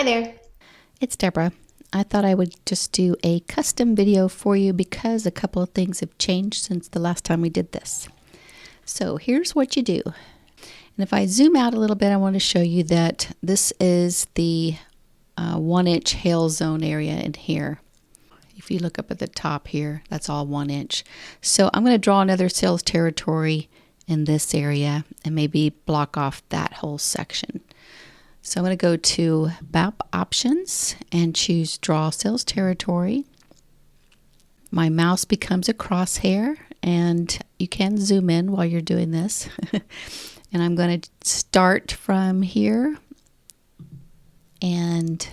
Hi there. It's Deborah. I thought I would just do a custom video for you because a couple of things have changed since the last time we did this. So here's what you do. And if I zoom out a little bit, I want to show you that this is the 1-inch hail zone area in here. If you look up at the top here, that's all 1 inch. So I'm going to draw another sales territory in this area and maybe block off that whole section. So I'm going to go to Map Options and choose Draw Sales Territory. My mouse becomes a crosshair, and you can zoom in while you're doing this. And I'm going to start from here. And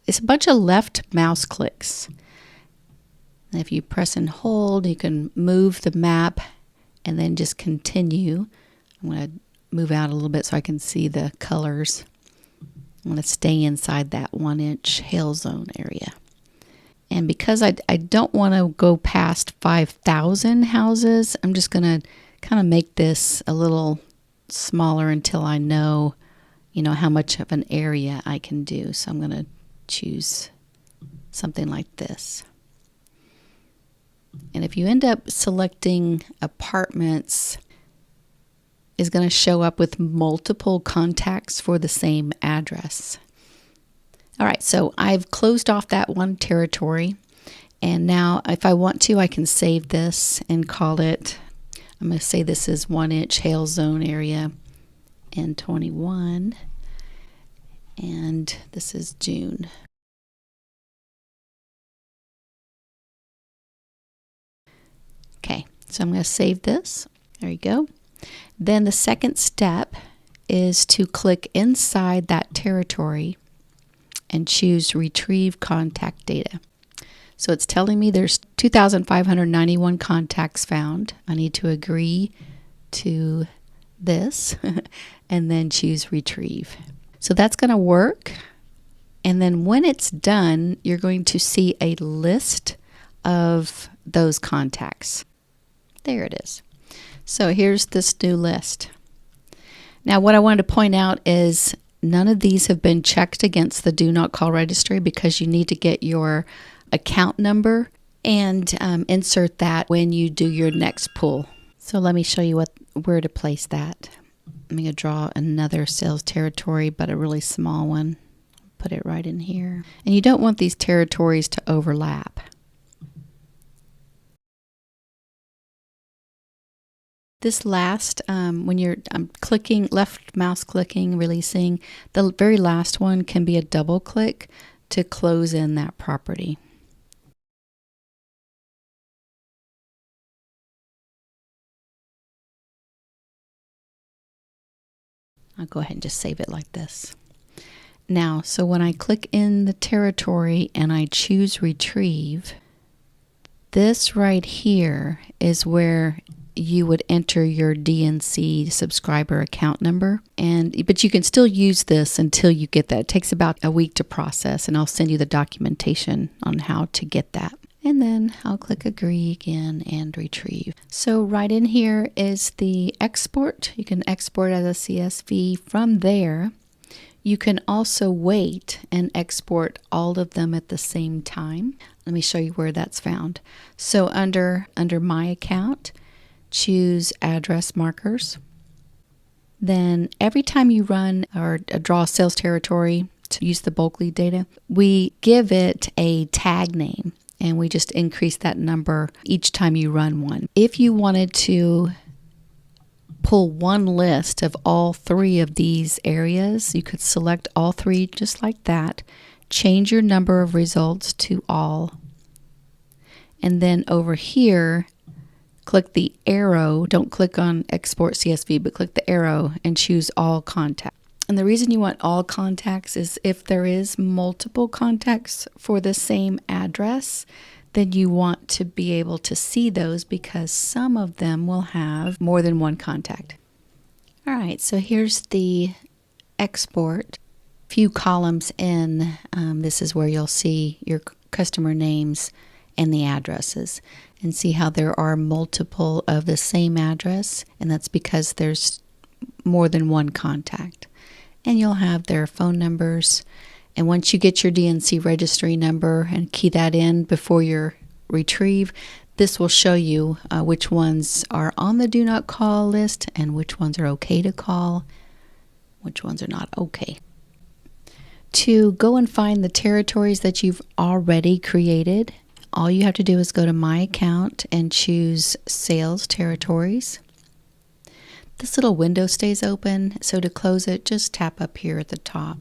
it's a bunch of left mouse clicks. And if you press and hold, you can move the map and then just continue. I'm going to move out a little bit so I can see the colors. I'm going to stay inside that 1-inch hail zone area. And because I don't want to go past 5,000 houses, I'm just going to kind of make this a little smaller until I know, how much of an area I can do. So I'm going to choose something like this. And if you end up selecting apartments, is going to show up with multiple contacts for the same address. All right, so I've closed off that one territory. And now if I want to, I can save this and call it, I'm going to say this is 1-inch hail zone area N21. And this is June. Okay, so I'm going to save this. There you go. Then the second step is to click inside that territory and choose Retrieve Contact Data. So it's telling me there's 2,591 contacts found. I need to agree to this and then choose Retrieve. So that's going to work. And then when it's done, you're going to see a list of those contacts. There it is. So here's this new list. Now what I wanted to point out is none of these have been checked against the Do Not Call registry because you need to get your account number and insert that when you do your next pull. So let me show you where to place that. I'm going to draw another sales territory, but a really small one. Put it right in here. And you don't want these territories to overlap. This last, when you're clicking, left mouse clicking, releasing, the very last one can be a double click to close in that property. I'll go ahead and just save it like this. Now, so when I click in the territory and I choose Retrieve, this right here is where you would enter your DNC subscriber account number. But you can still use this until you get that. It takes about a week to process, and I'll send you the documentation on how to get that. And then I'll click Agree again and Retrieve. So right in here is the export. You can export as a CSV. From there, you can also wait and export all of them at the same time. Let me show you where that's found. So under My Account, choose Address Markers. Then every time you run or draw a sales territory to use the bulk lead data, we give it a tag name and we just increase that number each time you run one. If you wanted to pull one list of all 3 of these areas, you could select all 3 just like that, change your number of results to all, and then over here click the arrow. Don't click on Export CSV, but click the arrow and choose All Contacts. And the reason you want all contacts is if there is multiple contacts for the same address, then you want to be able to see those because some of them will have more than one contact. All right, so here's the export. Few columns in, this is where you'll see your customer names and the addresses, and see how there are multiple of the same address, and that's because there's more than one contact. and you'll have their phone numbers. And once you get your DNC registry number and key that in before your retrieve, this will show you which ones are on the do not call list and which ones are okay to call, which ones are not okay. To go and find the territories that you've already created, all you have to do is go to My Account and choose Sales Territories. This little window stays open, so to close it, just tap up here at the top.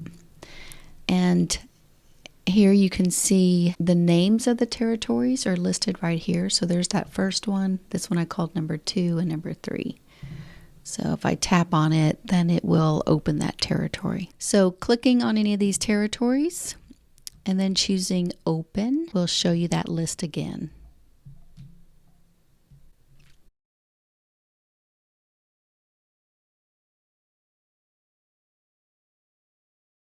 And here you can see the names of the territories are listed right here. So there's that first one. This one I called number 2 and number 3. So if I tap on it, then it will open that territory. So clicking on any of these territories and then choosing Open will show you that list again.